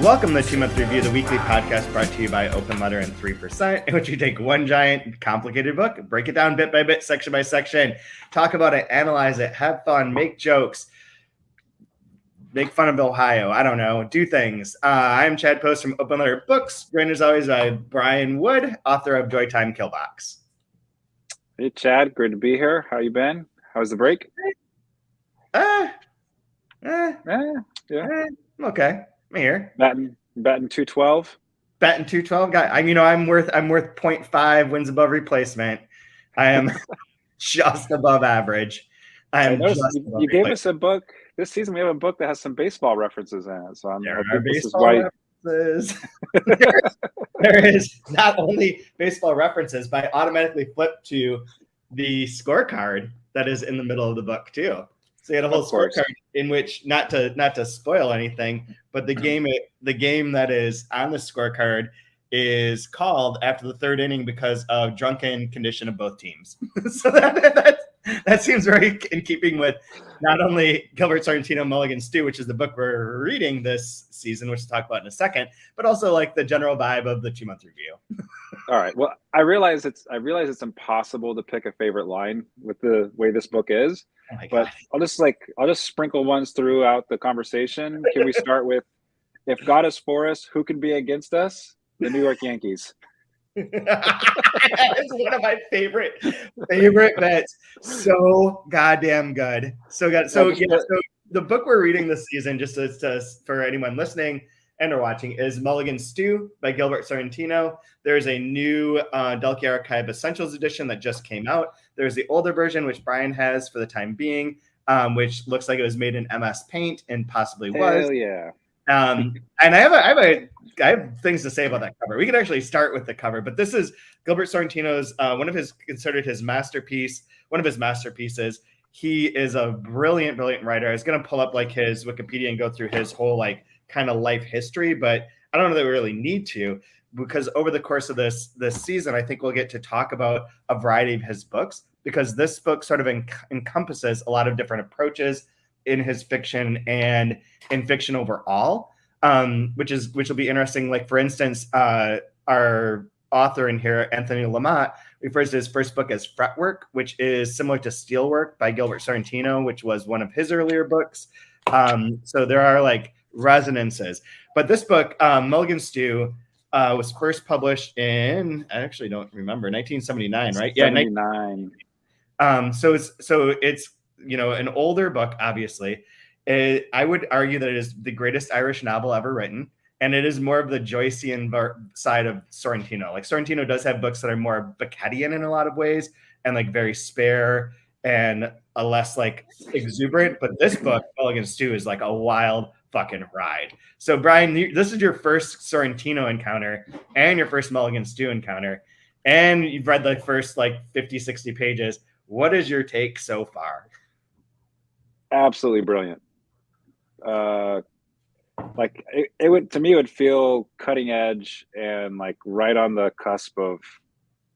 Welcome to the 2-Month Review, the weekly podcast brought to you by Open Letter and 3%, in which we take one giant, complicated book, break it down bit by bit, section by section, talk about it, analyze it, have fun, make jokes, make fun of Ohio, I don't know, do things. I'm Chad Post from Open Letter Books, joined as always by Brian Wood, author of Joytime Killbox. Hey, Chad, great to be here. How you been? How was the break? Yeah. I'm okay. I'm here. Batting 212. Batting 212. I'm worth 0.5 wins above replacement. I am just above average. You gave us a book this season. We have a book that has some baseball references in it. So I'm this is why references. there is not only baseball references, but I automatically flip to the scorecard that is in the middle of the book too. So you had a whole scorecard in which, not to spoil anything, but the game that is on the scorecard is called after the third inning because of drunken condition of both teams. So that seems very in keeping with not only Gilbert, Sorrentino, Mulligan, Stew, which is the book we're reading this season, which we'll talk about in a second, but also like the general vibe of the 2-month review. All right. Well, I realize it's impossible to pick a favorite line with the way this book is. Oh but I'll just sprinkle ones throughout the conversation. Can we start with, if God is for us, who can be against us? The New York Yankees. It's one of my favorite bets. So goddamn good. So the book we're reading this season, just for anyone listening and or watching, is Mulligan Stew by Gilbert Sorrentino. There's a new Delkey Archive Essentials edition that just came out. There's the older version, which Brian has for the time being, which looks like it was made in MS Paint and possibly was. Hell yeah. And I have things to say about that cover. We could actually start with the cover, but this is Gilbert Sorrentino's one of his masterpieces. He is a brilliant writer. I was going to pull up like his Wikipedia and go through his whole like kind of life history, but I don't know that we really need to, because over the course of this season, I think we'll get to talk about a variety of his books, because this book sort of encompasses a lot of different approaches in his fiction and in fiction overall, which will be interesting. Like, for instance, our author in here, Anthony Lamont, refers to his first book as Fretwork, which is similar to Steelwork by Gilbert Sorrentino, which was one of his earlier books. So there are like resonances. But this book, Mulligan Stew, was first published in, I actually don't remember, 1979, right? 79. So it's an older book, obviously. I would argue that it is the greatest Irish novel ever written, and it is more of the Joycean side of Sorrentino. Like, Sorrentino does have books that are more Beckettian in a lot of ways, and like very spare and a less like exuberant. But this book, Mulligan Stew, is like a wild fucking ride. So, Brian, this is your first Sorrentino encounter and your first Mulligan Stew encounter, and you've read the first like 50, 60 pages. What is your take so far? Absolutely brilliant. Like it would feel cutting edge and like right on the cusp of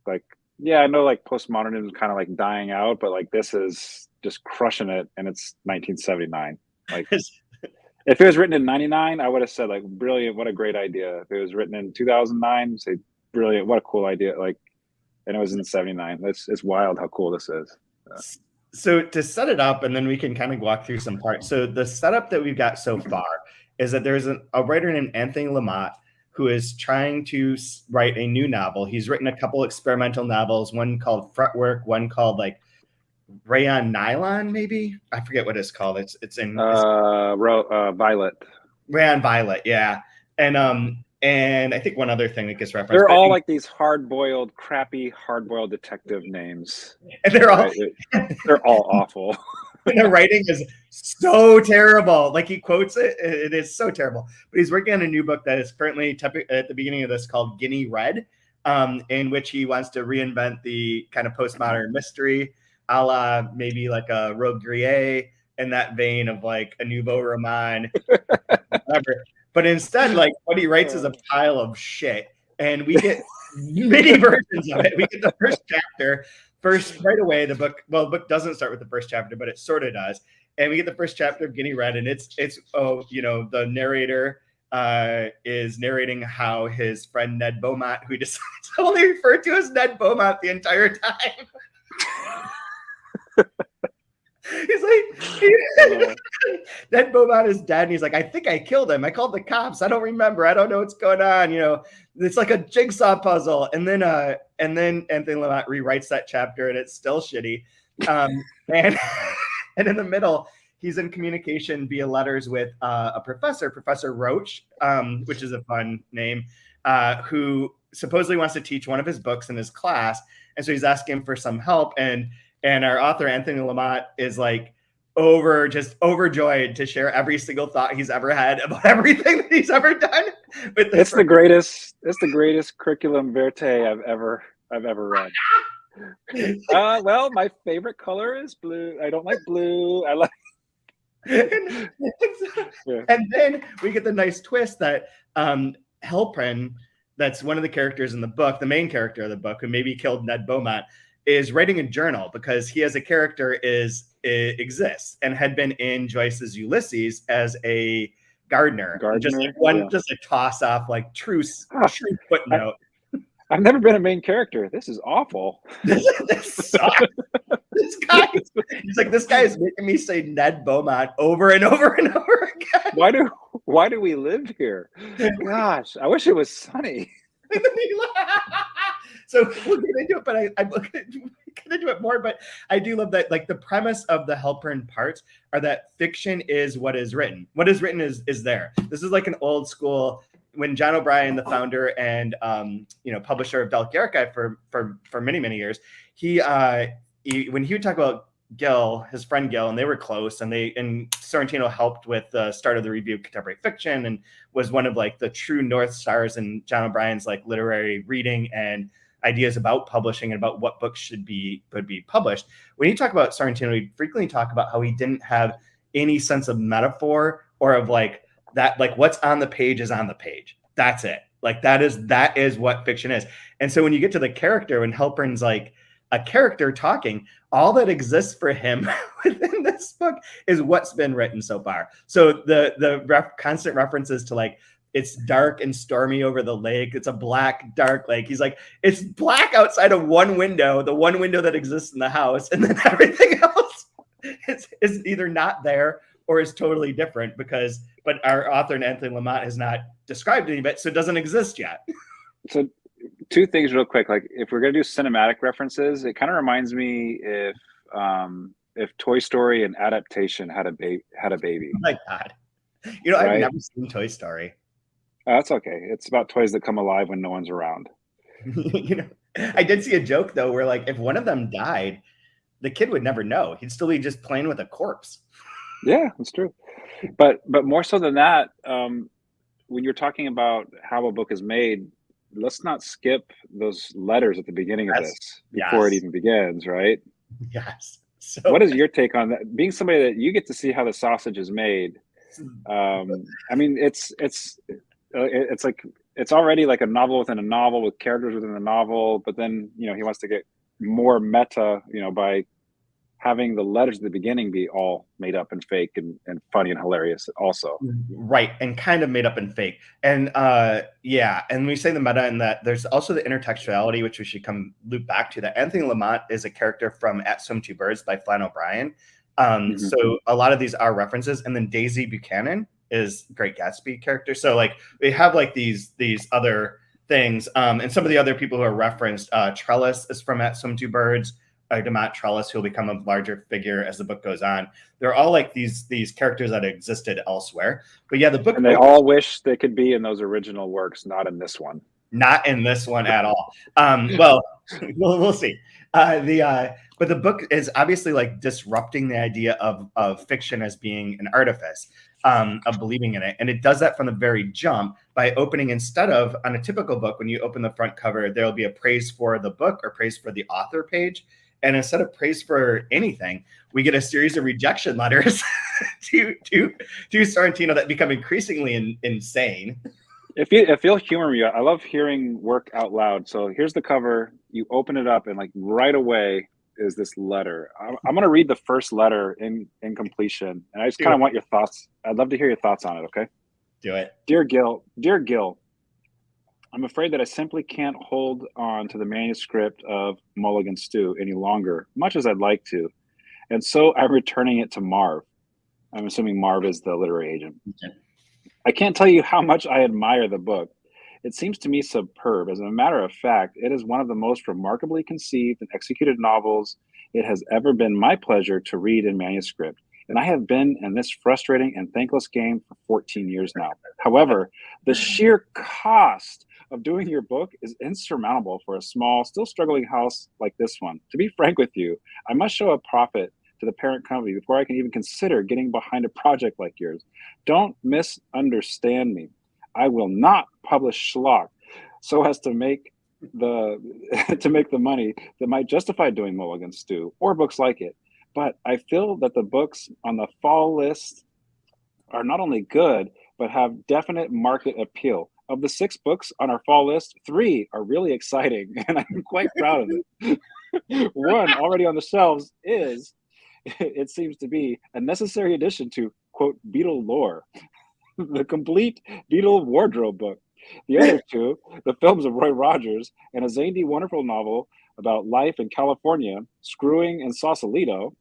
like, yeah, I know like postmodernism is kind of like dying out, but like this is just crushing it, and it's 1979. Like, if it was written in 99, I would have said like brilliant, what a great idea. If it was written in 2009, say brilliant, what a cool idea. Like, and it was in 79. It's wild how cool this is. So to set it up, and then we can kind of walk through some parts. So the setup that we've got so far is that there's a writer named Anthony Lamont who is trying to write a new novel. He's written a couple experimental novels, one called Fretwork, one called like Rayon Nylon, maybe. I forget what it's called. It's in Violet. Rayon Violet, yeah. And I think one other thing that gets referenced. They're all like these crappy hard-boiled detective names. And they're all awful. And the writing is so terrible. Like, he quotes it. It is so terrible. But he's working on a new book that is currently at the beginning of this called Guinea Red, in which he wants to reinvent the kind of postmodern mystery, a la maybe like a Rogue Grier, in that vein of like a nouveau roman, whatever. But instead, like, what he writes is a pile of shit. And we get many versions of it. We get the first chapter right away. The book doesn't start with the first chapter, but it sort of does. And we get the first chapter of Guinea Red, and it's the narrator is narrating how his friend Ned Beaumont, who he decides to only refer to as Ned Beaumont the entire time. He's like, Ned Beaumont is dead, and he's like, I think I killed him. I called the cops. I don't remember. I don't know what's going on. It's like a jigsaw puzzle. And then Anthony Lamont rewrites that chapter, and it's still shitty. And in the middle, he's in communication via letters with a professor, Professor Roach, which is a fun name, who supposedly wants to teach one of his books in his class. And so he's asking him for some help. And our author, Anthony Lamont, is like just overjoyed to share every single thought he's ever had about everything that he's ever done. It's the greatest curriculum vitae I've ever read. Well, my favorite color is blue. I don't like blue. I like. And then we get the nice twist that Halpern, that's one of the characters in the book, the main character of the book, who maybe killed Ned Beaumont, is writing a journal because he as a character exists and had been in Joyce's Ulysses as a gardener. Just a toss off, like true footnote. I've never been a main character. This is awful. This sucks. He's like, this guy is making me say Ned Beaumont over and over and over again. Why do we live here? Gosh, I wish it was sunny. So we'll get into it, but I'm get into it more. But I do love that, like, the premise of the Halpern parts are that fiction is what is written. What is written is there. This is like an old school. When John O'Brien, the founder and publisher of Dalek Archive for many years, he when he would talk about Gil, his friend Gil, and they were close, and Sorrentino helped with the start of the Review of Contemporary Fiction and was one of like the true North Stars in John O'Brien's like literary reading and ideas about publishing and about what books would be published. When you talk about Sorrentino, we frequently talk about how he didn't have any sense of metaphor or of like that, like what's on the page is on the page. That's it. Like that is what fiction is. And so when you get to the character, when Halpern's like a character talking, all that exists for him within this book is what's been written so far. So the constant references to like, it's dark and stormy over the lake. It's a black, dark lake. He's like, it's black outside of one window, the one window that exists in the house. And then everything else is either not there or is totally different but our author, Anthony Lamont, has not described any of it, so it doesn't exist yet. So two things real quick. Like if we're going to do cinematic references, it kind of reminds me if Toy Story and adaptation had a baby. Oh my God. Right? I've never seen Toy Story. That's okay. It's about toys that come alive when no one's around. I did see a joke though, where like if one of them died, the kid would never know. He'd still be just playing with a corpse. Yeah, that's true. But more so than that, when you're talking about how a book is made, let's not skip those letters at the beginning of this before it even begins, right? Yes. So what is your take on that? Being somebody that you get to see how the sausage is made. I mean, it's like it's already like a novel within a novel with characters within the novel, but then he wants to get more meta, by having the letters at the beginning be all made up and fake and funny and hilarious also. Right. And kind of made up and fake. And and we say the meta in that there's also the intertextuality, which we should loop back to, that Anthony Lamont is a character from At Swim Two Birds by Flann O'Brien. So a lot of these are references. And then Daisy Buchanan is Great Gatsby character. So like we have like these other things. And some of the other people who are referenced, Trellis is from At Swim Two Birds. Demont Trellis, who will become a larger figure as the book goes on. They're all like these characters that existed elsewhere. But yeah, the book, and they all wish they could be in those original works, not in this one. Not in this one at all. Well, we'll see. But the book is obviously like disrupting the idea of fiction as being an artifice, of believing in it. And it does that from the very jump by opening, instead of on a typical book, when you open the front cover, there'll be a praise for the book or praise for the author page. And instead of praise for anything, we get a series of rejection letters to Sorrentino that become increasingly insane. If you'll humor me, I love hearing work out loud. So here's the cover. You open it up, and like right away is this letter. I'm going to read the first letter in completion, and I just kind of want your thoughts. I'd love to hear your thoughts on it. Okay. Do it. Dear Gil, I'm afraid that I simply can't hold on to the manuscript of Mulligan Stew any longer, much as I'd like to. And so I'm returning it to Marv. I'm assuming Marv is the literary agent. Okay. I can't tell you how much I admire the book. It seems to me superb. As a matter of fact, it is one of the most remarkably conceived and executed novels it has ever been my pleasure to read in manuscript. And I have been in this frustrating and thankless game for 14 years now. However, the sheer cost of doing your book is insurmountable for a small, still struggling house like this one. To be frank with you, I must show a profit to the parent company before I can even consider getting behind a project like yours. Don't misunderstand me. I will not publish schlock so as to make the money that might justify doing Mulligan Stew or books like it. But I feel that the books on the fall list are not only good, but have definite market appeal. Of the 6 books on our fall list, 3 are really exciting, and I'm quite proud of it. One already on the shelves is, it seems to be, a necessary addition to, quote, Beatle lore, the complete Beatle wardrobe book. The other 2, the films of Roy Rogers and a zany, wonderful novel about life in California, Screwing and Sausalito,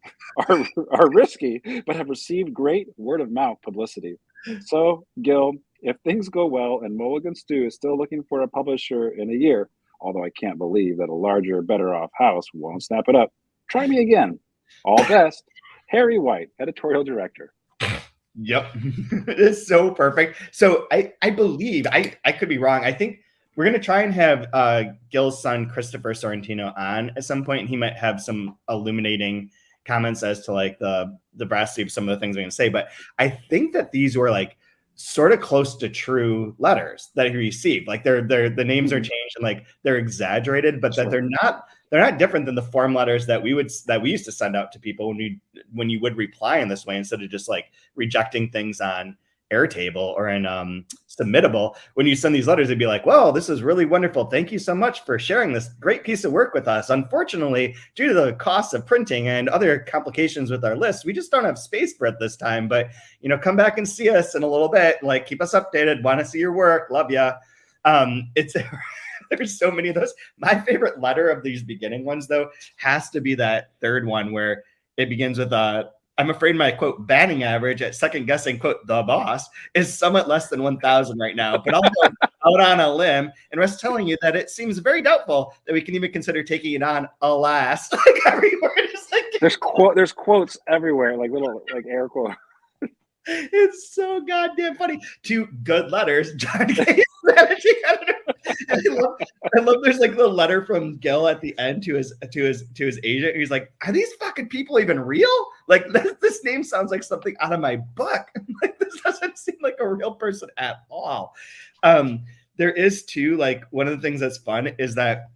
are risky, but have received great word-of-mouth publicity. So, Gil, if things go well and Mulligan Stew is still looking for a publisher in a year, although I can't believe that a larger, better-off house won't snap it up, try me again. All best, Harry White, editorial director. Yep. It is so perfect. So I believe, I could be wrong. I think we're going to try and have Gil's son, Christopher Sorrentino, on at some point. And he might have some illuminating comments as to like the veracity of some of the things I'm going to say. But I think that these were like sort of close to true letters that he received. Like the names are changed and like they're exaggerated, but that they're not different than the form letters that we used to send out to people when you would reply in this way, instead of just like rejecting things on Airtable or in Submittable. When you send these letters, it'd be like, "Well, this is really wonderful. Thank you so much for sharing this great piece of work with us. Unfortunately, due to the cost of printing and other complications with our list, we just don't have space for it this time. But come back and see us in a little bit. Like, keep us updated. Want to see your work. Love ya." It's there's so many of those. My favorite letter of these beginning ones, though, has to be that third one where it begins with I'm afraid my, quote, batting average at second guessing, quote, the boss is somewhat less than 1,000 right now. But I'll go out on a limb and risk telling you that it seems very doubtful that we can even consider taking it on, alas. Like every word is like... There's quotes everywhere, like little like air quotes. It's so goddamn funny. 2 good letters, John K. Managing editor. I love there's like the letter from Gil at the end to his agent. He's like, "Are these fucking people even real? Like this name sounds like something out of my book. Like this doesn't seem like a real person at all." There is too, like, one of the things that's fun is that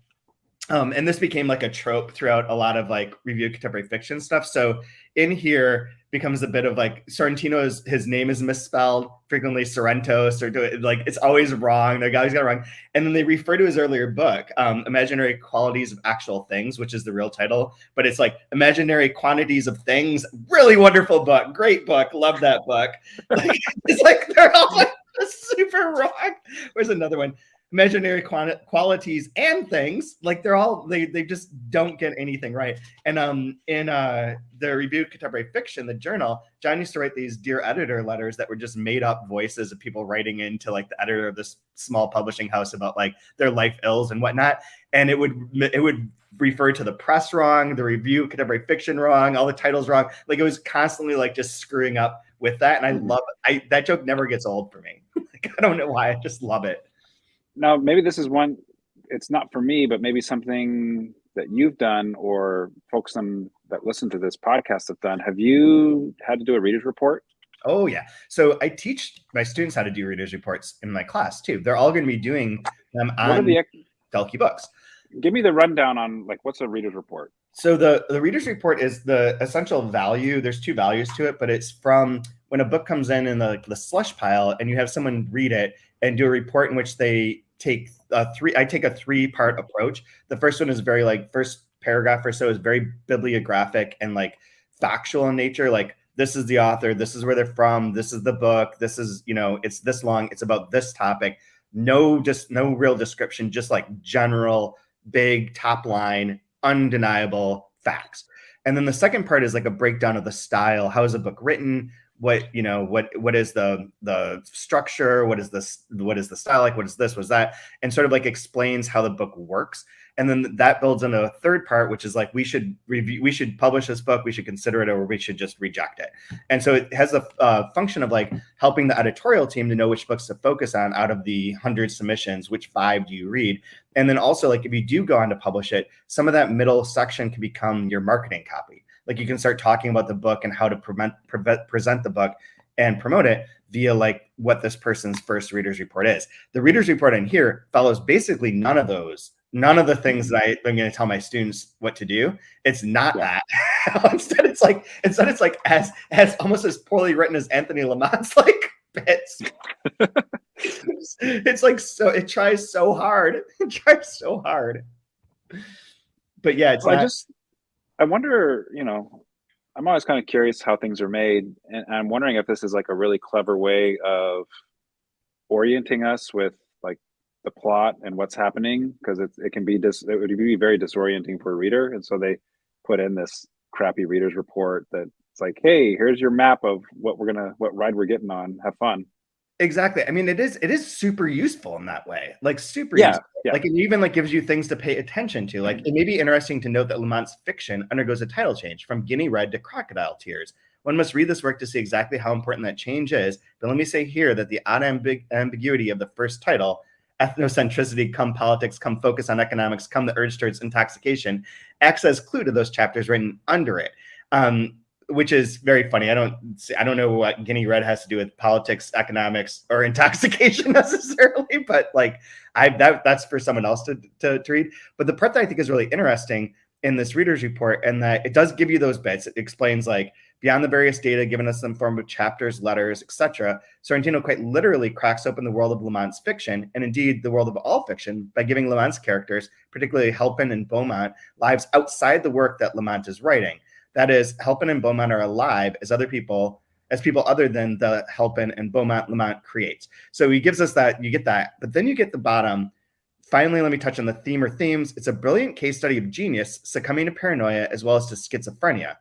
and this became like a trope throughout a lot of like review contemporary fiction stuff. So in here becomes a bit of like Sorrentino's, his name is misspelled frequently, Sorrentos, or like it's always wrong. The guy's got it wrong. And then they refer to his earlier book, Imaginary Qualities of Actual Things, which is the real title, but it's like Imaginary Quantities of Things. Really wonderful book. Great book. Love that book. Like, it's like they're all like super wrong. Where's another one? Imaginary qualities and things, like they're all they just don't get anything right. And in the Review of Contemporary Fiction, the journal, John used to write these Dear Editor letters that were just made up voices of people writing into like the editor of this small publishing house about like their life ills and whatnot, and it would refer to the press wrong, the Review of Contemporary Fiction wrong, all the titles wrong. Like it was constantly like just screwing up with that, and I love it. That joke never gets old for me. Like, I don't know why, I just love it. Now, maybe this is one, it's not for me, but maybe something that you've done or folks that listen to this podcast have done. Have you had to do a reader's report? Oh, yeah. So I teach my students how to do reader's reports in my class, too. They're all going to be doing them on Delkey Books. Give me the rundown on, like, what's a reader's report? So the reader's report is the essential value. There's 2 values to it, but it's from when a book comes in the slush pile and you have someone read it and do a report in which they take I take a 3-part approach. The first one is very like, first paragraph or so is very bibliographic and like factual in nature. Like this is the author, this is where they're from, this is the book, this is, it's this long, it's about this topic. No real description, just like general, big top line, undeniable facts. And then the second part is like a breakdown of the style. How is a book written? What is the structure? What is the style like? What is this? What's that? And sort of like explains how the book works. And then that builds into a third part, which is like, we should publish this book, we should consider it, or we should just reject it. And so it has a function of like helping the editorial team to know which books to focus on out of the 100 submissions, which 5 do you read? And then also, like, if you do go on to publish it, some of that middle section can become your marketing copy. Like, you can start talking about the book and how to present the book and promote it via like what this person's first reader's report is. The reader's report in here follows basically none of the things that I'm going to tell my students what to do. It's not that. Instead, it's like as almost as poorly written as Anthony Lamont's like bits. It's like, so it tries so hard. But yeah, I wonder, I'm always kind of curious how things are made, and I'm wondering if this is like a really clever way of orienting us with like the plot and what's happening, because it would be very disorienting for a reader. And so they put in this crappy reader's report that it's like, hey, here's your map of what ride we're getting on. Have fun. Exactly. I mean, it is super useful in that way. Like super useful. Yeah. Like, it even like gives you things to pay attention to. Like, it may be interesting to note that Lamont's fiction undergoes a title change from Guinea Red to Crocodile Tears. One must read this work to see exactly how important that change is. But let me say here that the odd ambiguity of the first title, ethnocentricity, come politics, come focus on economics, come the urge towards intoxication, acts as clue to those chapters written under it. Which is very funny. I don't know what Guinea Red has to do with politics, economics, or intoxication necessarily, but like that's for someone else to read. But the part that I think is really interesting in this reader's report, and that it does give you those bits. It explains like beyond the various data given us in the form of chapters, letters, etc. Sorrentino quite literally cracks open the world of Lamont's fiction, and indeed the world of all fiction, by giving Lamont's characters, particularly Halpin and Beaumont, lives outside the work that Lamont is writing. That is, Halpin and Beaumont are alive as people other than the Halpin and Beaumont Lamont creates. So he gives us that, you get that, but then you get the bottom. Finally, let me touch on the theme or themes. It's a brilliant case study of genius succumbing to paranoia as well as to schizophrenia.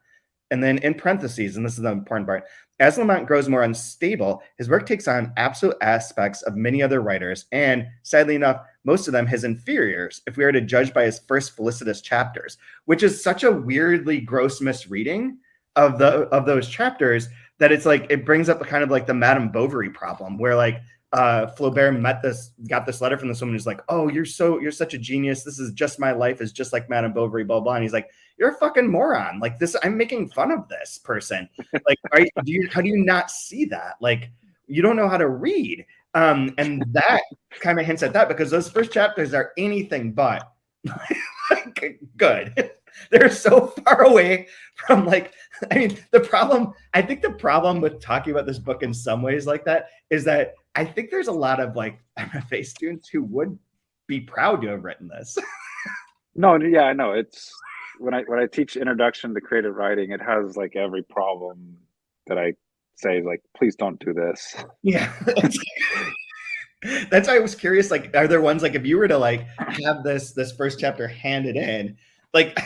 And then in parentheses, and this is the important part, as Lamont grows more unstable, his work takes on absolute aspects of many other writers, and sadly enough, most of them his inferiors, if we are to judge by his first felicitous chapters, which is such a weirdly gross misreading of those chapters that it's like, it brings up a kind of like the Madame Bovary problem, where like Flaubert got this letter from this woman who's like, oh, you're such a genius. This is just my life is just like Madame Bovary, blah, blah. And he's like, you're a fucking moron. Like this, I'm making fun of this person. Like, how do you not see that? Like, you don't know how to read. And that kind of hints at that, because those first chapters are anything but like, good. They're so far away from like, I mean, I think the problem with talking about this book in some ways like that is that I think there's a lot of like MFA students who would be proud to have written this. No, yeah, I know. It's when I teach introduction to creative writing, it has like every problem that I say, like, please don't do this. Yeah. That's why I was curious, like, are there ones like if you were to like have this first chapter handed in, like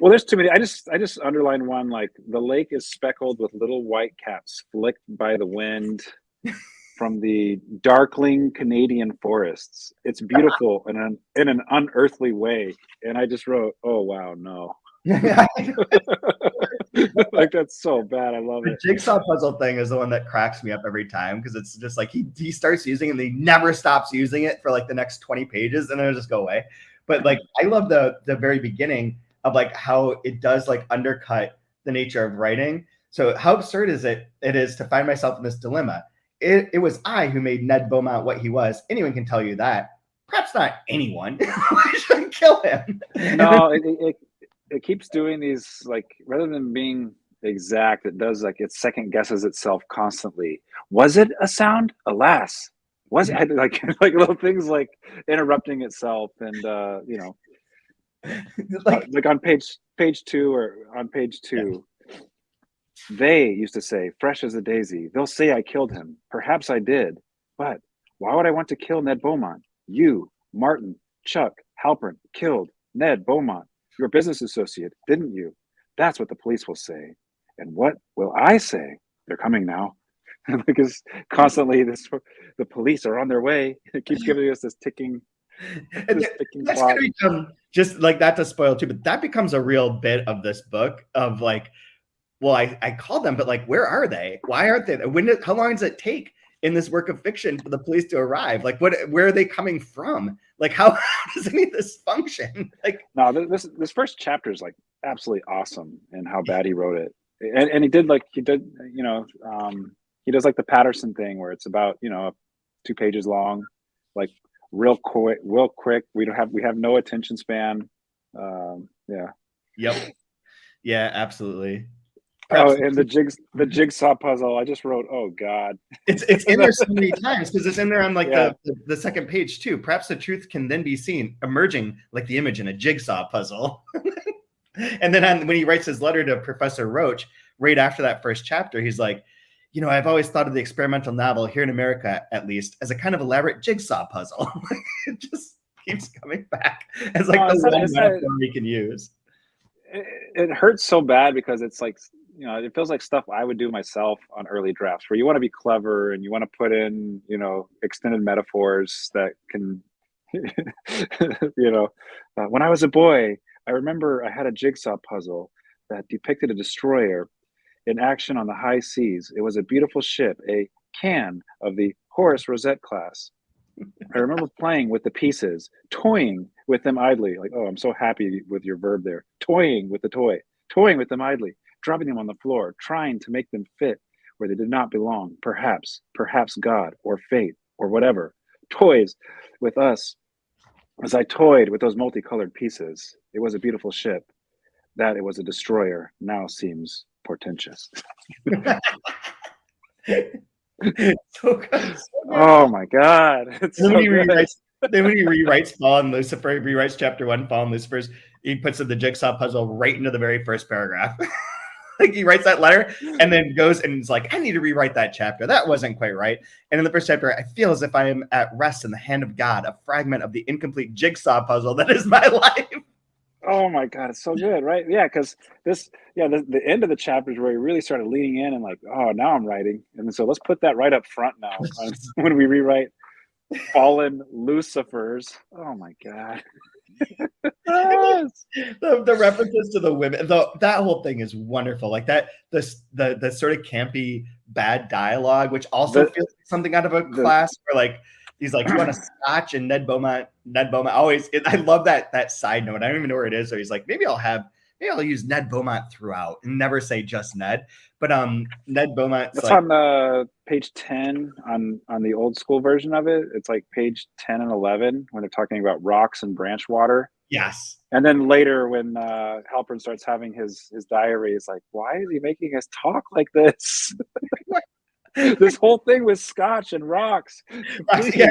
well, there's too many. I just underlined one, like, the lake is speckled with little white caps flicked by the wind from the darkling Canadian forests. It's beautiful in an unearthly way. And I just wrote, oh wow, no. Like, that's so bad. I love it. The jigsaw puzzle thing is the one that cracks me up every time, because it's just like he starts using it and he never stops using it for like the next 20 pages, and then it'll just go away. But like, I love the very beginning of like how it does like undercut the nature of writing. So how absurd is it is to find myself in this dilemma. It was I who made Ned Beaumont what he was. Anyone can tell you that. Perhaps not anyone. I should kill him. No, it keeps doing these, like, rather than being exact, it does like it second guesses itself constantly. Was it a sound? Alas, was it like little things like interrupting itself, and like on page 2 or on page 2. They used to say, fresh as a daisy, they'll say I killed him. Perhaps I did. But why would I want to kill Ned Beaumont? You, Martin, Chuck, Halpern, killed Ned Beaumont, your business associate, didn't you? That's what the police will say. And what will I say? They're coming now. Because constantly the police are on their way. It keeps giving us this ticking that's clock. going to become, just like, that to spoil too, but that becomes a real bit of this book of like, well, I called them, but like, where are they? Why aren't they? How long does it take in this work of fiction for the police to arrive? Like, where are they coming from? Like, how does any of this function? Like, no, this first chapter is like absolutely awesome in how bad he wrote it. And he did, you know, he does like the Patterson thing where it's about, you know, 2 pages long, like real quick. We have no attention span. Yeah. Yep. Yeah, absolutely. Perhaps and the jigsaw puzzle. I just wrote, oh God. It's in there so many times because it's in there on like the second page too. Perhaps the truth can then be seen emerging like the image in a jigsaw puzzle. And then when he writes his letter to Professor Roach, right after that first chapter, he's like, you know, I've always thought of the experimental novel here in America, at least, as a kind of elaborate jigsaw puzzle. It just keeps coming back as like the one metaphor we can use. It hurts so bad because it's like, you know, it feels like stuff I would do myself on early drafts where you want to be clever and you want to put in, you know, extended metaphors that can, you know, when I was a boy, I remember I had a jigsaw puzzle that depicted a destroyer in action on the high seas. It was a beautiful ship, a can of the Horace Rosette class. I remember playing with the pieces, toying with them idly. Like, oh, I'm so happy with your verb there. Toying with the toy, toying with them idly, dropping them on the floor, trying to make them fit where they did not belong. Perhaps God or fate or whatever. Toys with us. As I toyed with those multicolored pieces, it was a beautiful ship. That it was a destroyer now seems portentous. So good. Oh my God. It's so good. Then when he rewrites Fall and Lucifer, he rewrites chapter 1, Fall and Lucifer's, he puts the jigsaw puzzle right into the very first paragraph. Like he writes that letter and then goes and is like, I need to rewrite that chapter. That wasn't quite right. And in the first chapter, I feel as if I am at rest in the hand of God, a fragment of the incomplete jigsaw puzzle that is my life. Oh my God, it's so good, right? Yeah, because the end of the chapters where he really started leaning in and like, oh, now I'm writing. And so let's put that right up front now when we rewrite Fallen Lucifers. Oh my God. The references to the women, that whole thing is wonderful. Like that, the sort of campy bad dialogue, which also feels like something out of a class where like he's like, you want a scotch? And Ned Beaumont always. I love that side note. I don't even know where it is. So he's like, maybe I'll use Ned Beaumont throughout and never say just Ned. But Ned Beaumont. That's like, on page 10 on the old school version of it. It's like page 10 and 11 when they're talking about rocks and branch water. Yes. And then later when Halpern starts having his diary, it's like, why is he making us talk like this? This whole thing with scotch and rocks. Yeah,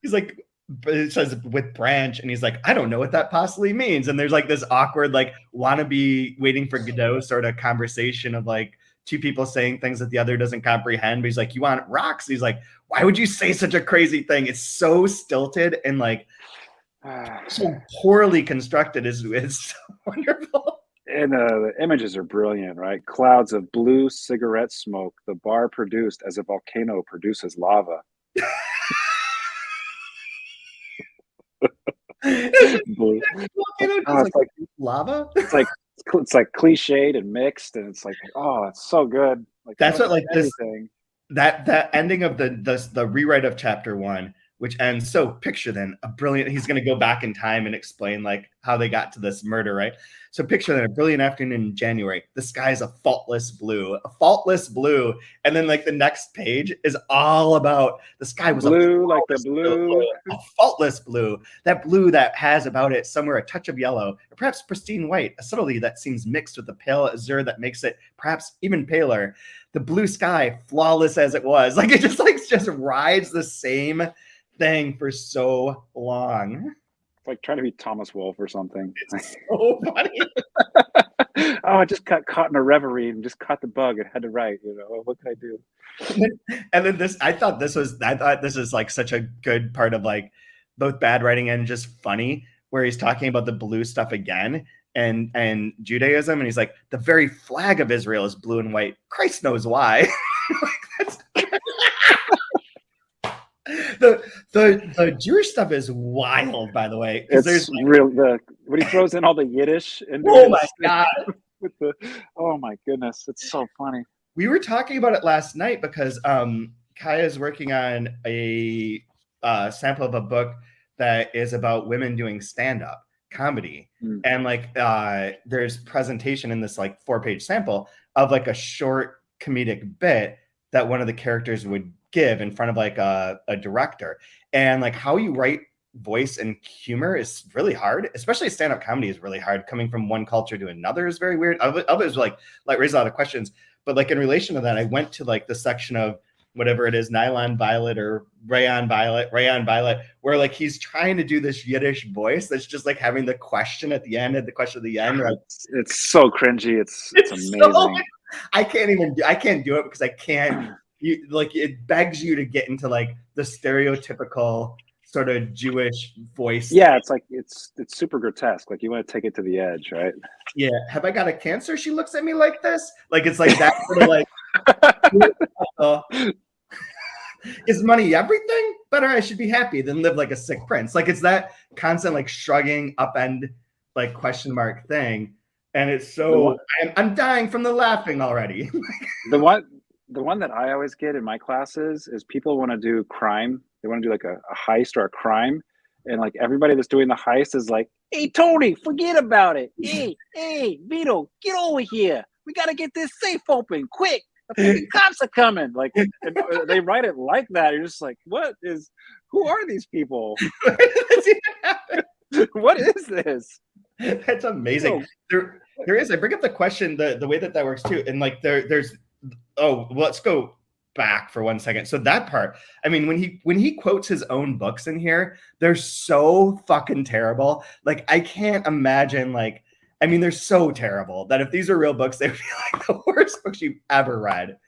he's like, it says with branch, and he's like, I don't know what that possibly means. And there's like this awkward, like, wannabe waiting for Godot sort of conversation of like two people saying things that the other doesn't comprehend. But he's like, you want rocks? He's like, why would you say such a crazy thing? It's so stilted and like so poorly constructed. It's so wonderful. And the images are brilliant, right? Clouds of blue cigarette smoke the bar produced as a volcano produces lava. Blue. It's like lava. It's like cliched and mixed, and it's like, oh, it's so good. Like that's what like everything. That ending of the rewrite of chapter 1, which ends. So picture then a brilliant. He's going to go back in time and explain like how they got to this murder, right? So picture then a brilliant afternoon in January. The sky is a faultless blue, and then like the next page is all about the sky was blue, like the blue, a faultless blue. That blue that has about it somewhere a touch of yellow, or perhaps pristine white, a subtlety that seems mixed with the pale azure that makes it perhaps even paler. The blue sky, flawless as it was, like it just rides the same thing for so long. Like trying to be Thomas Wolfe or something. It's so funny. I just got caught in a reverie and just caught the bug and had to write. What can I do? And then I thought this is like such a good part of like both bad writing and just funny, where he's talking about the blue stuff again and Judaism, and he's like, the very flag of Israel is blue and white. Christ knows why. The Jewish stuff is wild, by the way. It's there's real. When he throws in all the Yiddish into oh my god, oh my goodness, it's so funny. We were talking about it last night because Kaya is working on a sample of a book that is about women doing stand-up comedy. And like there's presentation in this like 4-page sample of like a short comedic bit that one of the characters would give in front of like a director. And like how you write voice and humor is really hard, especially stand-up comedy is really hard. Coming from one culture to another is very weird. Others like raise a lot of questions. But like in relation to that, I went to like the section of whatever it is, nylon violet or rayon violet, where like he's trying to do this Yiddish voice that's just like having the question at the end, like, it's so cringy. It's amazing. I can't do it because I can't. It begs you to get into like the stereotypical sort of Jewish voice. Yeah, it's like it's super grotesque. Like you want to take it to the edge, right? Yeah. Have I got a cancer? She looks at me like this. Like it's like that sort of like. Is money everything? Better I should be happy than live like a sick prince. Like it's that constant like shrugging upend like question mark thing, and it's so I'm dying from the laughing already. The one that I always get in my classes is people want to do crime. They want to do like a heist or a crime, and like everybody that's doing the heist is like, "Hey Tony, forget about it. Hey Vito, get over here. We got to get this safe open quick. The cops are coming." Like they write it like that. You're just like, who are these people? What is this? That's amazing. There is. I bring up the question, the way that works too, and like there's. Oh, let's go back for 1 second. So that part, I mean, when he quotes his own books in here, they're so fucking terrible. Like I can't imagine like. I mean, they're so terrible that if these are real books, they would be like the worst books you've ever read.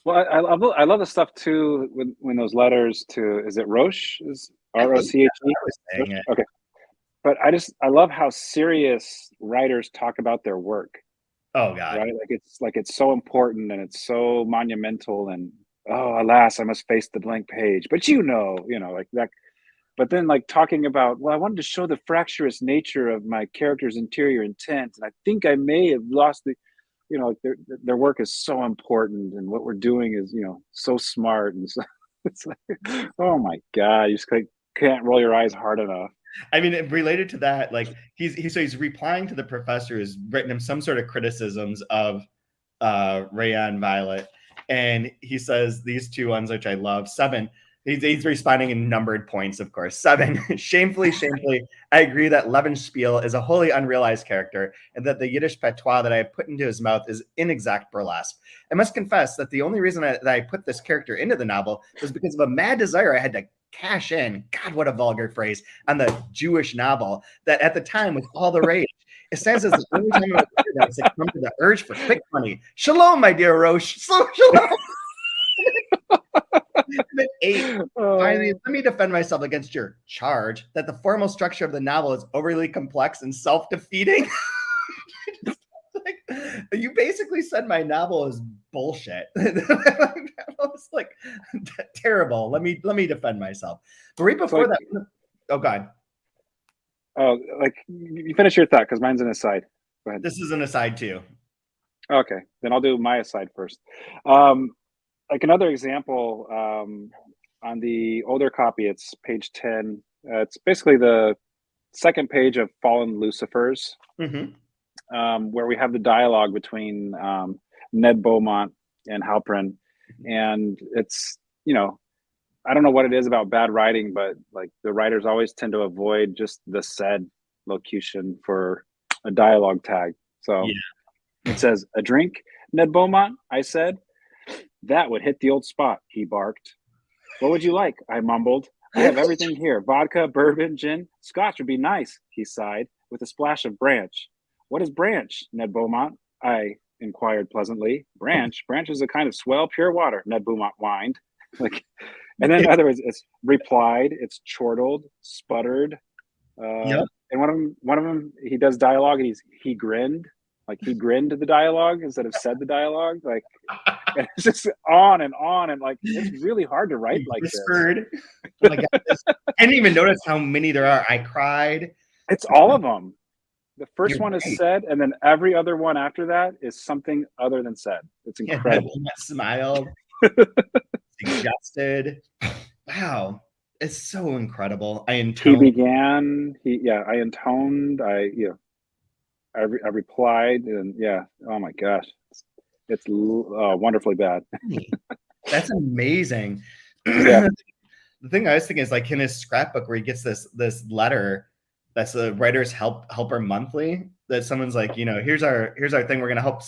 Well, I love the stuff too when those letters to, is it Roche? Is Roche? Okay. But I love how serious writers talk about their work. Oh God. Right? Like it's so important and it's so monumental and alas, I must face the blank page. But like that. But then like talking about, well, I wanted to show the fractious nature of my character's interior intent. And I think I may have lost like their work is so important. And what we're doing is, so smart. And so it's like, oh my God, you just can't roll your eyes hard enough. I mean, related to that, like he's replying to the professor who's written him some sort of criticisms of Rayon Violet. And he says these two ones, which I love. 7. He's responding in numbered points, of course. 7, shamefully, I agree that Levenspiel is a wholly unrealized character and that the Yiddish patois that I have put into his mouth is inexact burlesque. I must confess that the only reason that I put this character into the novel was because of a mad desire I had to cash in, God, what a vulgar phrase, on the Jewish novel that at the time was all the rage. It stands as the only time I succumbed to the urge for quick money. Shalom, my dear Roche. Shalom. 8. Finally, let me defend myself against your charge that the formal structure of the novel is overly complex and self-defeating. You basically said my novel is bullshit. It's like terrible. Let me defend myself. But right before that, oh God. Oh, like you finish your thought because mine's an aside. Go ahead. This is an aside too. Okay, then I'll do my aside first. Like another example, on the older copy, it's page 10. It's basically the second page of Fallen Lucifers, where we have the dialogue between Ned Beaumont and Halprin. And it's, I don't know what it is about bad writing, but like the writers always tend to avoid just the said locution for a dialogue tag. So It says, "A drink, Ned Beaumont?" I said. "That would hit the old spot," he barked. "What would you like?" I mumbled. "I have everything here. Vodka, bourbon, gin. Scotch would be nice," he sighed, with a splash of branch. "What is branch, Ned Beaumont?" I inquired pleasantly. Branch is a kind of swell, pure water. Ned Beaumont whined. Like, and then other words, it's replied, it's chortled, sputtered. Yep. And one of them, he does dialogue, and he grinned. Like, he grinned to the dialogue instead of said the dialogue. Like, and it's just on, and like, it's really hard to write like whispered. This. Oh my God, I didn't even notice how many there are. I cried. It's all of them. The first one is said, and then every other one after that is something other than said. It's incredible. Yeah, smiled, suggested. Wow, it's so incredible. I intoned. He began. I intoned. I replied, and oh my gosh, it's wonderfully bad. That's amazing. Yeah. The thing I was thinking is, like, in his scrapbook where he gets this letter that's the writer's helper monthly, that someone's like, here's our thing, we're gonna help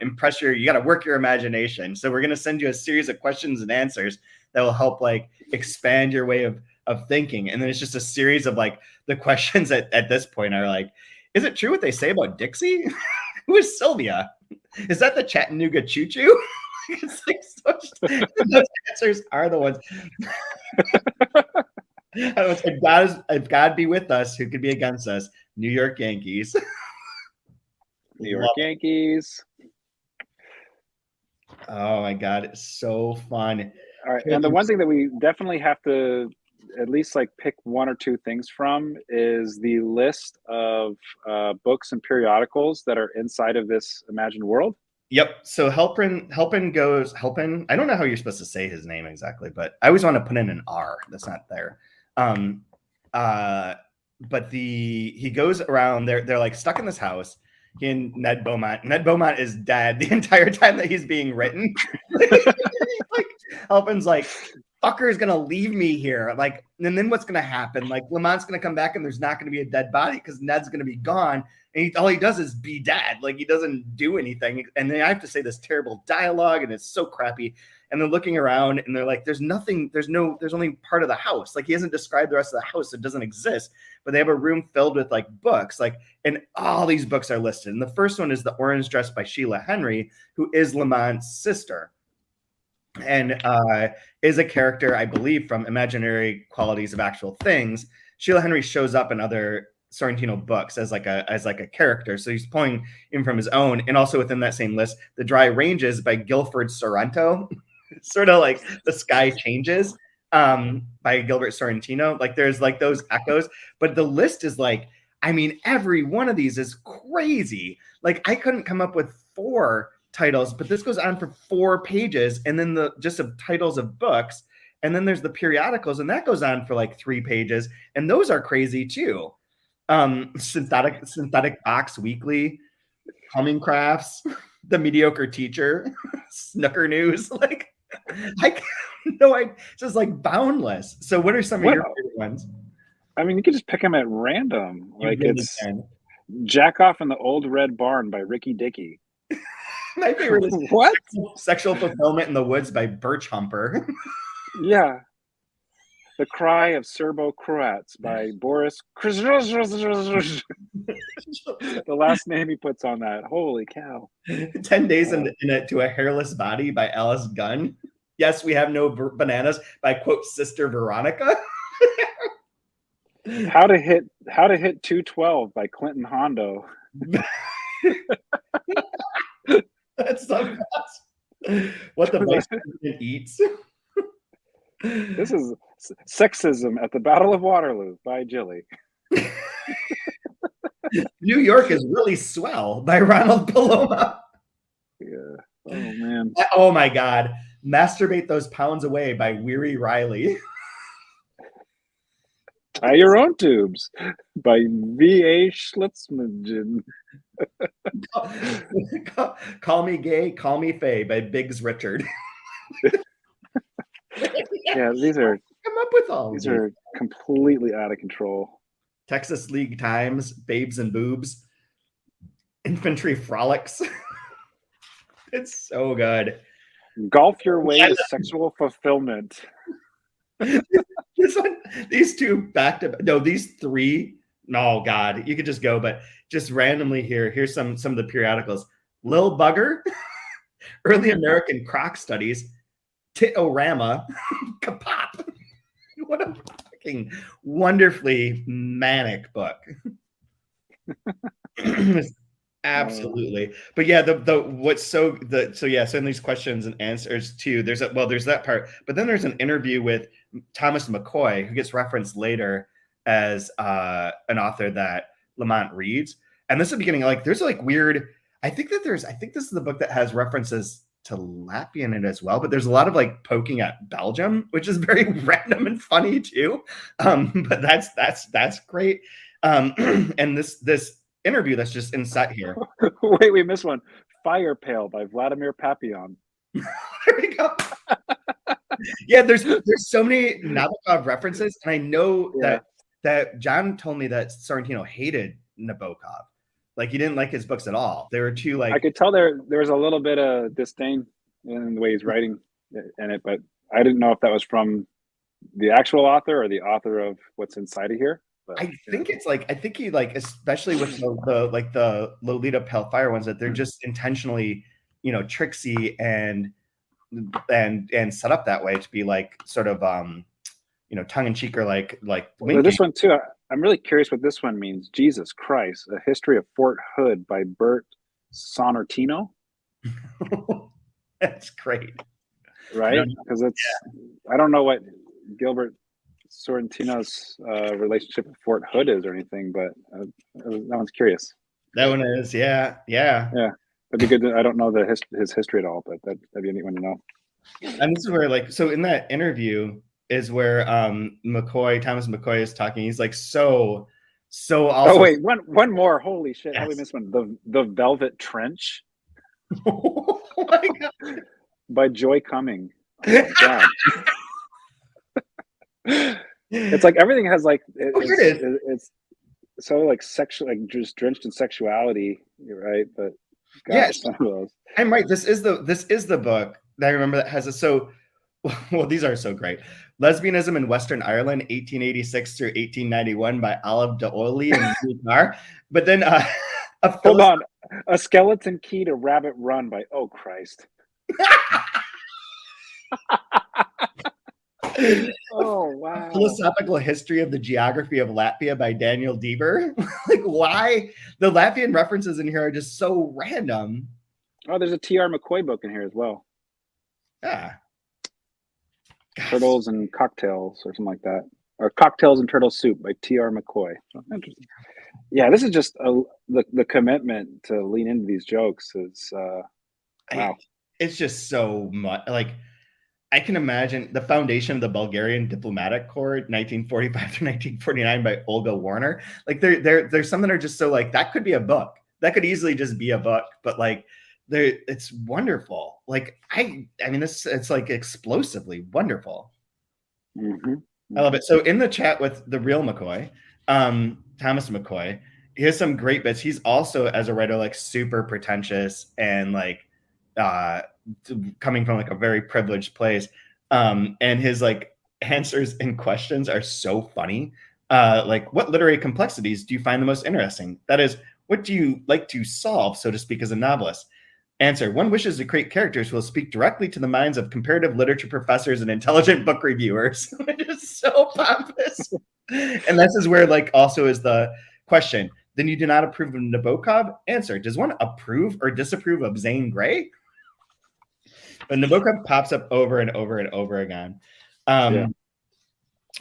impress you got to work your imagination, so we're gonna send you a series of questions and answers that will help like expand your way of thinking. And then it's just a series of like the questions at this point are like, is it true what they say about Dixie? Who is Sylvia? Is that the Chattanooga Choo Choo? It's like those answers are the ones. If God be with us, who could be against us? New York Yankees. New York Yankees. Oh my God, it's so fun. All right, and the one thing that we definitely have to at least like pick one or two things from is the list of books and periodicals that are inside of this imagined world. Yep. So Helpin goes. I don't know how you're supposed to say his name exactly, but I always want to put in an R that's not there. But he goes around. They're like stuck in this house. He and Ned Beaumont. Ned Beaumont is dead the entire time that he's being written. Like Helpin's like, fucker is gonna leave me here. Like, and then what's gonna happen? Like, Lamont's gonna come back and there's not gonna be a dead body because Ned's gonna be gone. And all he does is be dead. Like, he doesn't do anything. And then I have to say this terrible dialogue, and it's so crappy. And they're looking around, and they're like, there's nothing, there's only part of the house. Like, he hasn't described the rest of the house. It doesn't exist. But they have a room filled with like books, like, and all these books are listed. And the first one is The Orange Dress by Sheila Henry, who is Lamont's sister. And is a character, I believe, from Imaginary Qualities of Actual Things. Sheila Henry shows up in other Sorrentino books as like a character, so he's pulling in from his own. And also within that same list, The Dry Ranges by Guilford Sorrento, sort of like The Sky Changes by Gilbert Sorrentino. Like, there's like those echoes, but the list is like, I mean, every one of these is crazy. Like, I couldn't come up with 4 titles, but this goes on for 4 pages, and then the just of titles of books, and then there's the periodicals, and that goes on for like 3 pages, and those are crazy too. Synthetic Box Weekly, Humming Crafts, The Mediocre Teacher, Snooker News. Like, it's just like boundless. So what are some of your favorite ones? I mean, you could just pick them at random. Like, it's Jack Off in the Old Red Barn by Ricky Dickey. My favorite is what? Sexual Fulfillment in the Woods by Birch Humper. Yeah. The Cry of Serbo-Croats by Boris. The last name he puts on that. Holy cow. 10 Days to a Hairless Body by Alice Gunn. Yes, We Have No Bananas by, quote, Sister Veronica. How to Hit 212 by Clinton Hondo. That's so fast. What the Vice President Eats. This is Sexism at the Battle of Waterloo by Jilly. New York is Really Swell by Ronald Paloma. Yeah. Oh, man. Oh, my God. Masturbate Those Pounds Away by Weary Riley. Tie Your Own Tubes by V.A. Schlitzmagen. Call Me Gay, Call Me Faye by Biggs Richard. Yeah, these are come up with all these are completely out of control. Texas League Times, Babes and Boobs, Infantry Frolics. It's so good. Golf Your Way to Sexual Fulfillment. This one, these 2 back to no, these 3. No, God, you could just go, but just randomly here's some of the periodicals. Lil Bugger, Early American Croc Studies, Titorama, Kapop. What a fucking wonderfully manic book. Absolutely. But yeah, so in these questions and answers too, there's that part, but then there's an interview with Thomas McCoy, who gets referenced later as an author that Lamont reads. And this is the beginning, like there's like weird, I think this is the book that has references to Latvia in it as well, but there's a lot of like poking at Belgium, which is very random and funny too. But that's great. And this interview that's just inside here. Wait, we missed one. Fire Pale by Vladimir Papillon. There we go. Yeah, there's so many Nabokov references, and I know that John told me that Sorrentino hated Nabokov. Like he didn't like his books at all. They were too like. I could tell there was a little bit of disdain in the way he's writing in it, but I didn't know if that was from the actual author or the author of what's inside of here. But, I think he like, especially with the Lolita Pale Fire ones, that they're just intentionally, tricksy and set up that way to be like sort of tongue in cheek or like. Well, this one too. I'm really curious what this one means. Jesus Christ, A History of Fort Hood by Bert Sonnertino. That's great, right? Because I don't know what Gilbert Sorrentino's relationship with Fort Hood is or anything, but that one's curious. That one is, yeah. That'd be good. I don't know his history at all, but that'd be a neat one to know. And this is where, so in that interview is where Thomas McCoy is talking. He's like, so. Also, oh wait, one more. Holy shit! Yes. How we missed one? The Velvet Trench. Oh my god! By Joy Cumming. Oh my god. It's like everything has like it's so like sexual, like just drenched in sexuality, right? But God, yes, I'm right. This is the book that I remember that has a well, these are so great. Lesbianism in Western Ireland, 1886 through 1891 by Olive D'Oyly and Lucar. But then hold on, A Skeleton Key to Rabbit Run by Oh Christ. Oh wow! Philosophical History of the Geography of Latvia by Daniel Deaver. Like, why the Latvian references in here are just so random. Oh, there's a T.R. McCoy book in here as well. Yeah. Turtles and Cocktails or something like that. Or Cocktails and Turtle Soup by T.R. McCoy. Oh, interesting. Yeah, this is just the commitment to lean into these jokes is wow. It's just so much like I can imagine the foundation of the Bulgarian Diplomatic Corps, 1945 to 1949 by Olga Warner. Like there's some that are just so like that could be a book. That could easily just be a book, but like it's wonderful. Like I mean, it's like explosively wonderful. Mm-hmm. I love it. So in the chat with the real McCoy, Thomas McCoy, he has some great bits. He's also as a writer like super pretentious and like coming from like a very privileged place. And his like answers and questions are so funny. Like, what literary complexities do you find the most interesting? That is, what do you like to solve, so to speak, as a novelist? Answer: one wishes to create characters who will speak directly to the minds of comparative literature professors and intelligent book reviewers. Which is so pompous. And this is where like also is the question: then you do not approve of Nabokov? Answer: does one approve or disapprove of Zane Grey? But Nabokov pops up over and over and over again. And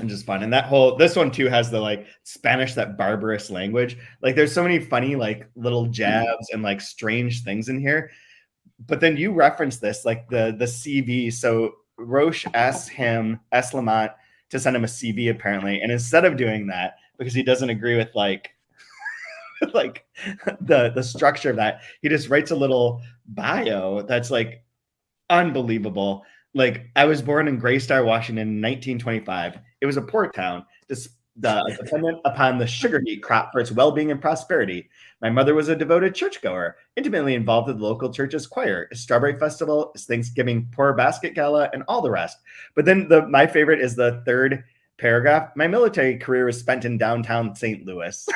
just fun. And this one too has the like Spanish, that barbarous language. Like there's so many funny like little jabs and like strange things in here. But then you reference this, like the CV. So Roche asked Lamont to send him a CV apparently. And instead of doing that, because he doesn't agree with like like the structure of that, he just writes a little bio that's like unbelievable. Like, I was born in Graystar, Washington in 1925. It was a port town, dependent upon the sugar beet crop for its well-being and prosperity. My mother was a devoted churchgoer, intimately involved with the local church's choir, its strawberry festival, its Thanksgiving poor basket gala, and all the rest. But then my favorite is the third paragraph. My military career was spent in downtown St. Louis.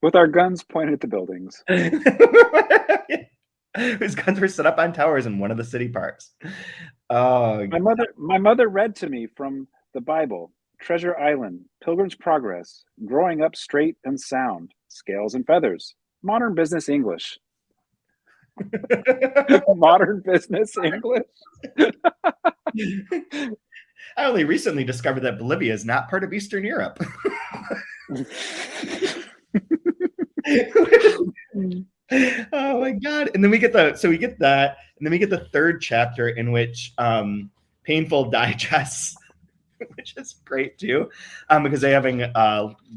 With our guns pointed at the buildings. Whose guns were set up on towers in one of the city parks. Oh, My mother read to me from the Bible, Treasure Island, Pilgrim's Progress, Growing Up Straight and Sound, Scales and Feathers, Modern Business English. Modern Business English? I only recently discovered that Bolivia is not part of Eastern Europe. Oh my god. And then we get that, and then we get the third chapter in which Painful digests, which is great too, because they're having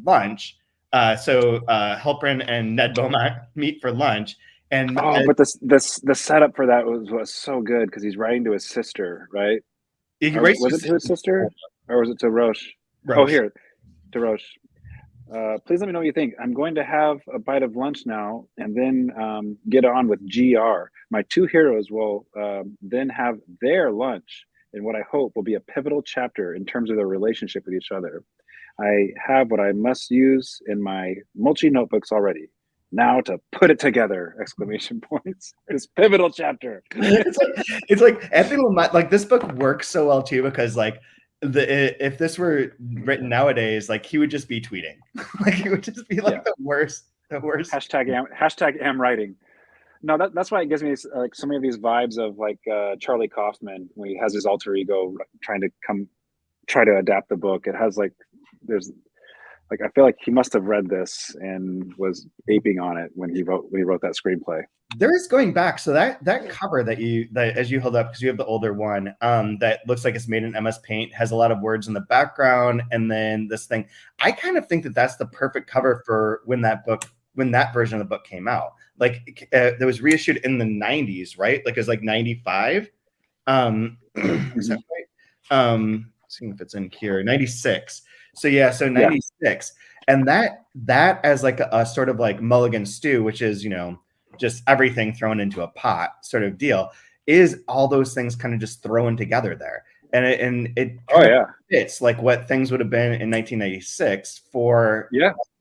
lunch. So Halpern and Ned Beaumont meet for lunch. And but the setup for that was so good because he's writing to his sister, right? Was it to his sister or was it to Roche? Oh, here, to Roche. Please let me know what you think. I'm going to have a bite of lunch now and then get on with GR. My two heroes will then have their lunch in what I hope will be a pivotal chapter in terms of their relationship with each other. I have what I must use in my mulchy notebooks already. Now to put it together! Exclamation points. This pivotal chapter. it's like Anthony Lamont, like this book works so well too because like if this were written nowadays, like he would just be tweeting. Like he would just be like the worst. Hashtag am writing. No, that's why it gives me like so many of these vibes of like Charlie Kaufman when he has his alter ego trying to try to adapt the book. It has like there's like I feel like he must have read this and was aping on it when he wrote that screenplay. There is going back, so that cover that as you held up because you have the older one that looks like it's made in MS Paint has a lot of words in the background, and then this thing. I kind of think that that's the perfect cover for when that version of the book came out. Like that was reissued in the 90s, right? Like it was like 95. Is that right? Seeing if it's in here, 96. So 96, and that as like a sort of like Mulligan stew, which is just everything thrown into a pot sort of deal, is all those things kind of just thrown together there, and it fits like what things would have been in 1996 for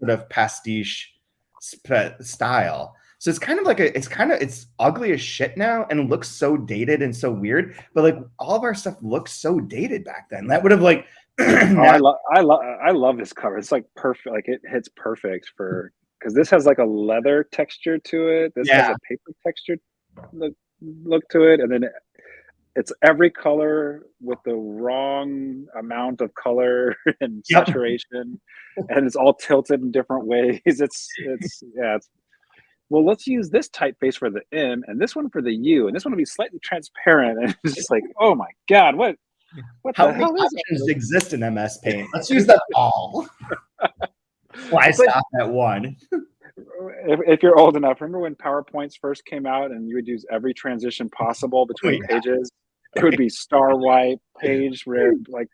sort of pastiche style. So it's kind of like it's ugly as shit now and looks so dated and so weird, but like all of our stuff looks so dated back then. That would have like I love this cover. It's like perfect. Like it hits perfect for because this has like a leather texture to it. This has a paper texture look to it, and then it's every color with the wrong amount of color and saturation, and it's all tilted in different ways. It's well, let's use this typeface for the M and this one for the U, and this one will be slightly transparent. And it's just like, oh my god, what how many options exist in MS Paint? Let's use them all. Why stop at one? If you're old enough, remember when PowerPoints first came out and you would use every transition possible between pages? It would be star white, page red, like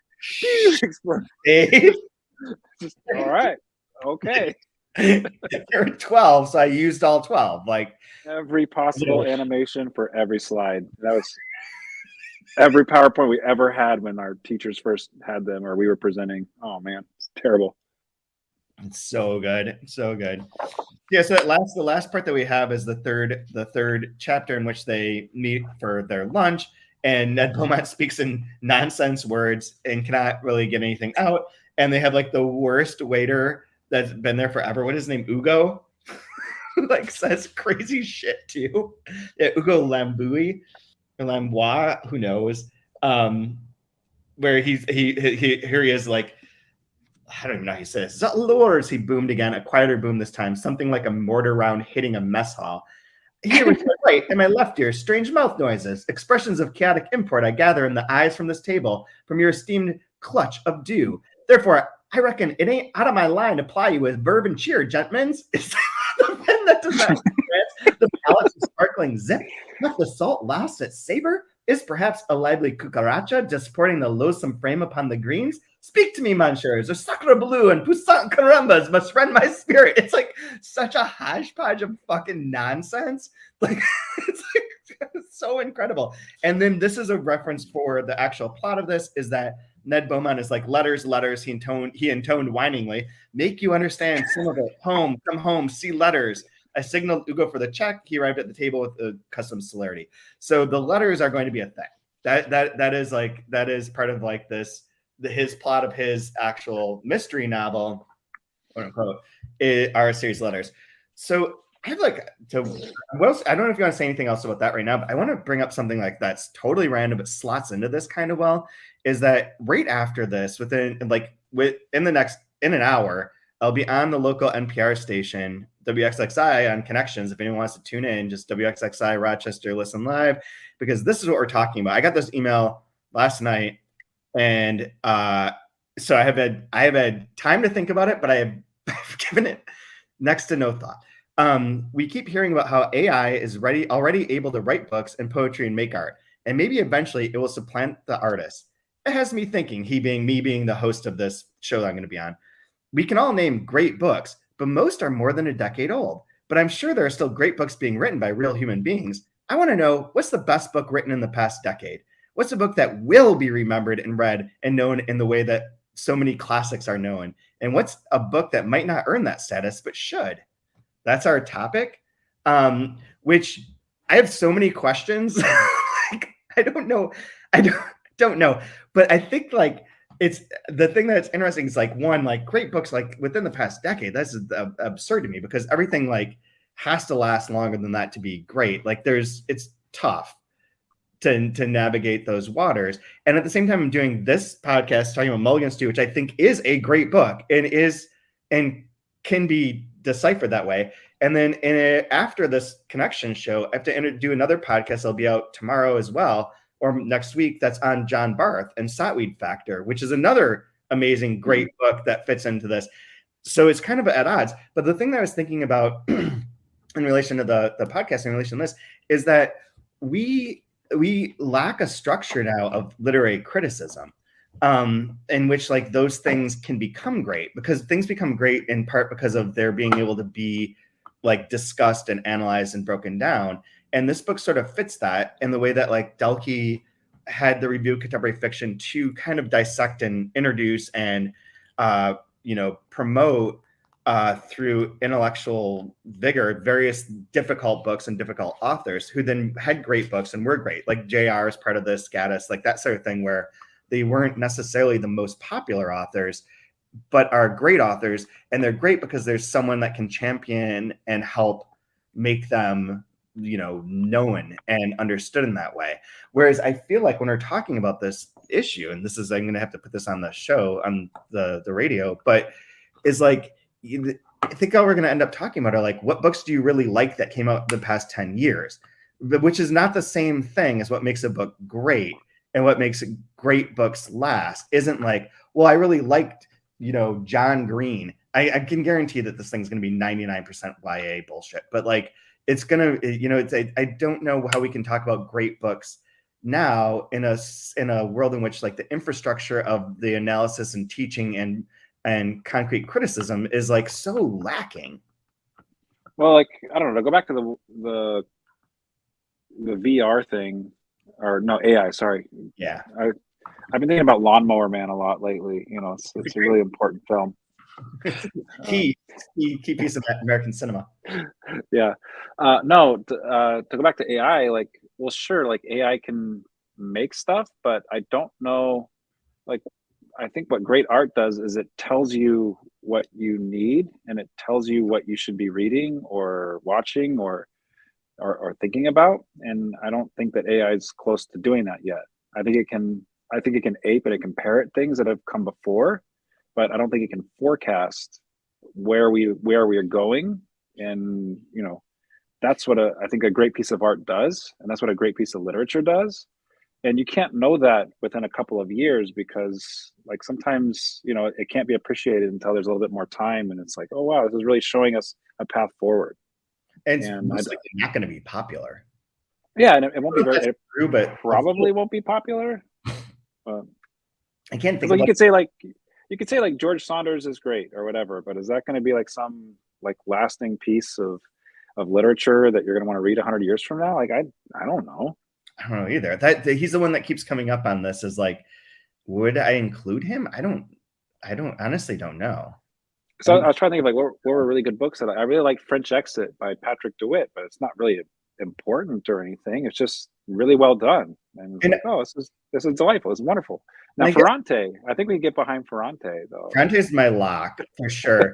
just all right, okay. There were 12, so I used all 12. Like every possible animation for every slide. That was every PowerPoint we ever had when our teachers first had them or we were presenting. Oh man, it's terrible. It's so good. So good. Yeah, so the last part that we have is the third chapter in which they meet for their lunch, and Ned Beaumont speaks in nonsense words and cannot really get anything out. And they have like the worst waiter that's been there forever. What is his name? Ugo? Like says crazy shit too. Yeah, Ugo Lambui. Lambois, who knows? Where here he is like, I don't even know how he says. Lords, he boomed again, a quieter boom this time, something like a mortar round hitting a mess hall. Here we my right and my left ear, strange mouth noises, expressions of chaotic import I gather in the eyes from this table, from your esteemed clutch of dew. Therefore, I reckon it ain't out of my line to ply you with verb and cheer, gentlemans. Is the pen that does not the palate's sparkling zip, not the salt lost its savor, is perhaps a lively cucaracha disporting the loathsome frame upon the greens? Speak to me, monsieurs, or sacre bleu and poussant carambas must rend my spirit. It's like such a hodgepodge of fucking nonsense. Like it's like so incredible. And then this is a reference for the actual plot of this is that Ned Beaumont is like, letters, letters. He intoned whiningly, make you understand some of it. Home, come home, see letters. I signaled to go for the check. He arrived at the table with a custom celerity. So the letters are going to be a thing. That is part of like his plot of his actual mystery novel, quote unquote, are a series of letters. So I don't know if you want to say anything else about that right now, but I want to bring up something like that's totally random but slots into this kind of well. Is that right after this, in an hour, I'll be on the local NPR station, WXXI, on Connections. If anyone wants to tune in, just WXXI Rochester, listen live, because this is what we're talking about. I got this email last night, and so I have had time to think about it, but I've given it next to no thought. We keep hearing about how AI is already able to write books and poetry and make art, and maybe eventually it will supplant the artist. It has me thinking, me being the host of this show that I'm going to be on. We can all name great books, but most are more than a decade old. But I'm sure there are still great books being written by real human beings. I want to know, what's the best book written in the past decade? What's a book that will be remembered and read and known in the way that so many classics are known? And what's a book that might not earn that status but should? That's our topic, which I have so many questions. I don't know. But I think like it's the thing that's interesting is like, one, like great books like within the past decade, that's absurd to me, because everything like has to last longer than that to be great. Like it's tough to navigate those waters. And at the same time, I'm doing this podcast talking about Mulligan Stew, which I think is a great book and can be deciphered that way. And then after this Connection show, I have to do another podcast. I'll be out tomorrow as well, or next week, that's on John Barth and Sotweed Factor, which is another amazing, great book that fits into this. So it's kind of at odds. But the thing that I was thinking about in relation to the podcast, in relation to this, is that we lack a structure now of literary criticism, in which like those things can become great, because things become great in part because of their being able to be like discussed and analyzed and broken down. And this book sort of fits that in the way that like Delkey had the review of contemporary fiction to kind of dissect and introduce and promote through intellectual vigor various difficult books and difficult authors who then had great books and were great, like JR is part of this, Gaddis, like that sort of thing, where they weren't necessarily the most popular authors, but are great authors. And they're great because there's someone that can champion and help make them known and understood in that way. Whereas I feel like when we're talking about this issue, and this is, I'm going to have to put this on the show, on the radio, but is like, I think all we're going to end up talking about are like, what books do you really like that came out in the past 10 years, which is not the same thing as what makes a book great. And what makes great books last isn't like, well, I really liked, John Green. I can guarantee that this thing's going to be 99% YA bullshit, but like, it's going to, I don't know how we can talk about great books now in a world in which like the infrastructure of the analysis and teaching and concrete criticism is like so lacking. Well, like, I don't know, go back to the VR thing, or no, AI, sorry. Yeah. I've been thinking about Lawnmower Man a lot lately. It's a really important film. Key piece of American cinema. Yeah. To go back to AI, like, well, sure, like AI can make stuff, but I don't know, like, I think what great art does is it tells you what you need, and it tells you what you should be reading or watching or thinking about. And I don't think that AI is close to doing that yet. I think it can ape and it can parrot things that have come before, but I don't think it can forecast where we are going. And that's what I think a great piece of art does, and that's what a great piece of literature does. And you can't know that within a couple of years, because like sometimes it can't be appreciated until there's a little bit more time, and it's like, oh wow, this is really showing us a path forward. And it's most likely not going to be popular. Yeah, and it won't be very true, but probably won't be popular. I can't think. Like, you could say like George Saunders is great or whatever, but is that going to be like some like lasting piece of literature that you're going to want to read 100 years from now? Like, I don't know. I don't know either. That he's the one that keeps coming up on this, is like, would I include him? I don't honestly don't know. So I was trying to think of like what were really good books that I really like. French Exit by Patrick DeWitt, but it's not really important or anything. It's just really well done, and it's And like, oh, this is delightful. It's wonderful. Now I guess Ferrante, I think we can get behind Ferrante though. Frante's my lock for sure.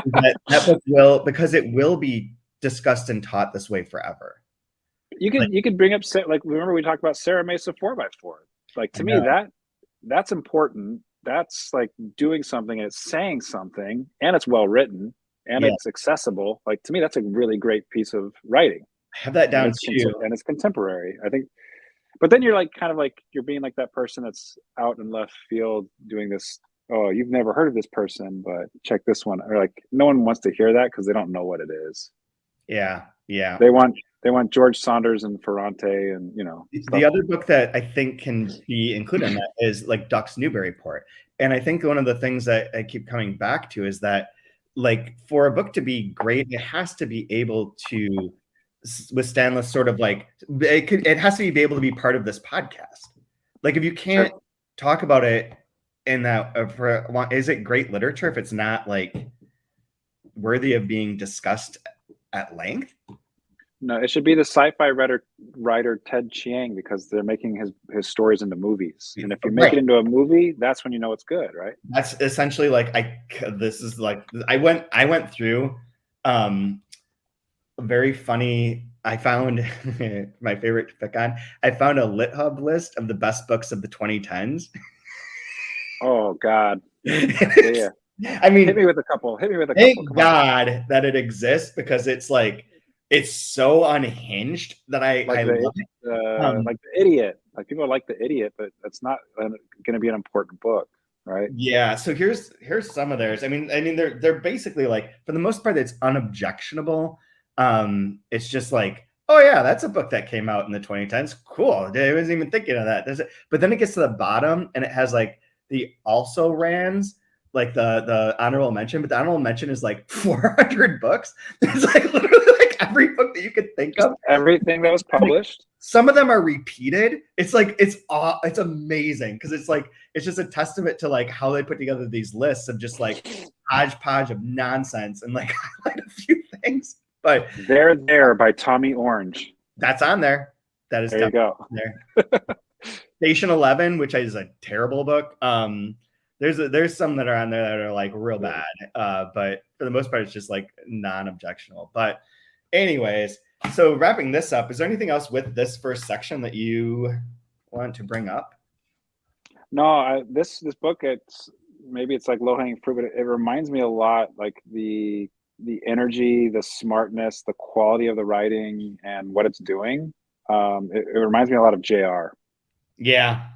That book will, because it will be discussed and taught this way forever. You could bring up like remember we talked about Sarah Mesa 4x4. Like to me that's important. That's like doing something and it's saying something and it's well written and it's accessible. Like to me, that's a really great piece of writing. I have that down too. And it's contemporary, I think. But then you're like kind of like you're being like that person that's out in left field doing this. Oh, you've never heard of this person, but check this one. Or like no one wants to hear that because they don't know what it is. Yeah. They want George Saunders and Ferrante and the other book that I think can be included in that is like Duck's Newburyport. And I think one of the things that I keep coming back to is that like for a book to be great, it has to be able to withstand this sort of like it has to be able to be part of this podcast. Like if you can't talk about it in that is it great literature if it's not like worthy of being discussed at length? No, it should be the sci-fi writer Ted Chiang because they're making his stories into movies. And if you make it into a movie, that's when you know it's good, right? That's essentially like I went through very funny. I found my favorite pick on. I found a LitHub list of the best books of the 2010s. Oh God. Yeah. I mean, hit me with a couple. Thank God that it exists because it's like it's so unhinged that I love it. Like The Idiot. Like people like The Idiot, but that's not going to be an important book, right? Yeah. So here's some of theirs. I mean, they're basically like for the most part, it's unobjectionable. It's just like, oh yeah, that's a book that came out in the 2010s. Cool. I wasn't even thinking of that. But then it gets to the bottom and it has like the also rans, like the honorable mention, but the honorable mention is like 400 books. It's like literally like every book that you could think of. Everything that was published. Some of them are repeated. It's like it's amazing because it's like it's just a testament to like how they put together these lists of just like hodgepodge of nonsense and like highlight a few things. But They're There by Tommy Orange. That's on there. That is there you go. There. Station 11, which is a terrible book. There's some that are on there that are like real bad. But for the most part, it's just like non-objectionable. But anyways, so wrapping this up, is there anything else with this first section that you want to bring up? No, this book, it's like low-hanging fruit, but it reminds me a lot like the energy, the smartness, the quality of the writing and what it's doing. It reminds me a lot of JR. Yeah.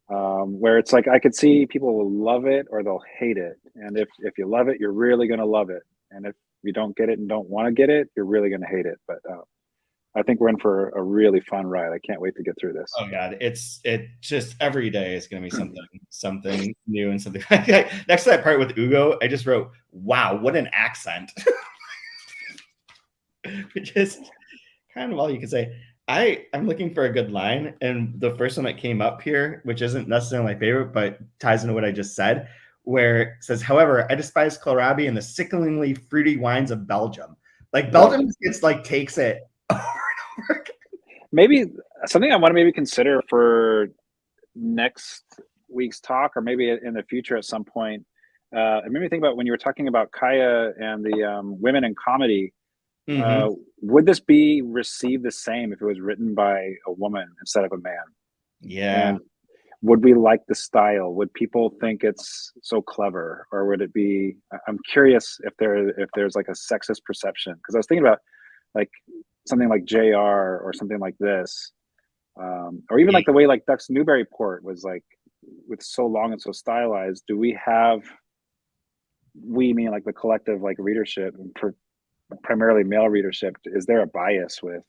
Where it's like I could see people will love it or they'll hate it. And if you love it, you're really going to love it. And if you don't get it and don't want to get it, you're really going to hate it. But I think we're in for a really fun ride. I can't wait to get through this. Oh God, it just every day is going to be something new and something. Next to that part with Ugo, I just wrote, "Wow, what an accent," which is kind of all you can say. I'm looking for a good line, and the first one that came up here, which isn't necessarily my favorite, but ties into what I just said, where it says, "However, I despise kohlrabi and the sickeningly fruity wines of Belgium." Like Belgium just like takes it over and over again. Maybe something I want to maybe consider for next week's talk, or maybe in the future at some point. It made me think about when you were talking about Kaya and the women in comedy. Mm-hmm. Would this be received the same if it was written by a woman instead of a man? Yeah. And would we like the style? Would people think it's so clever, or would it be? I'm curious if there's like a sexist perception, because I was thinking about like something like JR or something like this, or even like the way like Duck's Newburyport was like with so long and so stylized. Do we have? We mean like the collective like readership and primarily male readership. Is there a bias with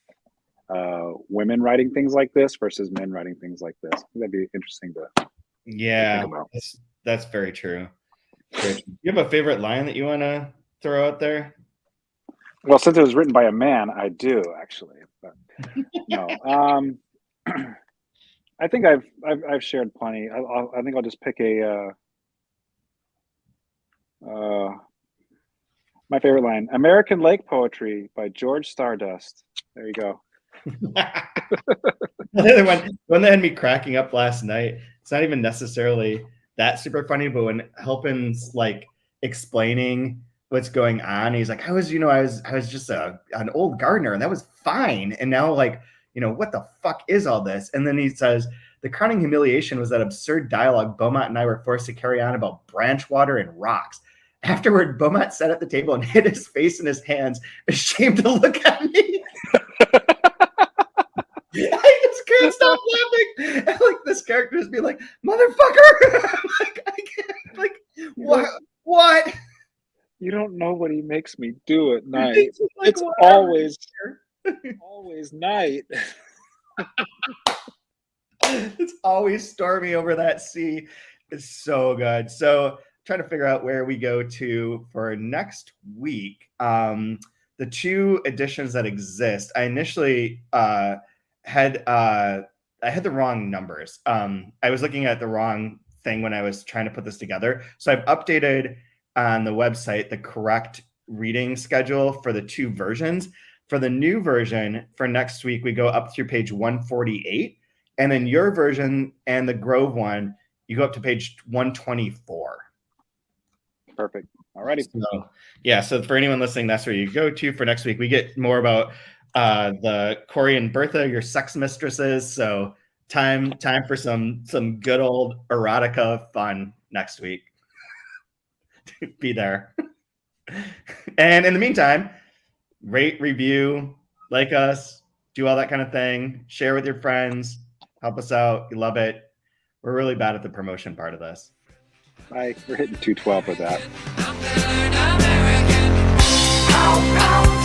women writing things like this versus men writing things like this? That'd be interesting to think about. That's very true. Do you have a favorite line that you want to throw out there? Well, since it was written by a man, I do actually. But no, I think I've shared plenty. I think I'll just pick my favorite line: "American Lake Poetry" by George Stardust. There you go. One that had me cracking up last night. It's not even necessarily that super funny, but when Halpin's like explaining what's going on, he's like, I was just an old gardener, and that was fine. And now, like, what the fuck is all this? And then he says, the crowning humiliation was that absurd dialogue Beaumont and I were forced to carry on about branch water and rocks. Afterward, Beaumont sat at the table and hid his face in his hands, ashamed to look at me. I just can't stop laughing. And like this character just be like, motherfucker. Like, I can't, like, what? You don't know what he makes me do at night. Like, it's always night. It's always stormy over that sea. It's so good. So trying to figure out where we go to for next week. The two editions that exist, I initially had the wrong numbers. I was looking at the wrong thing when I was trying to put this together. So I've updated on the website the correct reading schedule for the two versions. For the new version for next week, we go up through page 148. And then your version and the Grove one, you go up to page 124. Perfect. Alrighty. So, yeah. So for anyone listening, that's where you go to for next week. We get more about the Corey and Bertha, your sex mistresses. So time for some good old erotica fun next week. Be there. And in the meantime, rate, review, like us, do all that kind of thing. Share with your friends. Help us out. You love it. We're really bad at the promotion part of this. We're hitting 212 with that. American.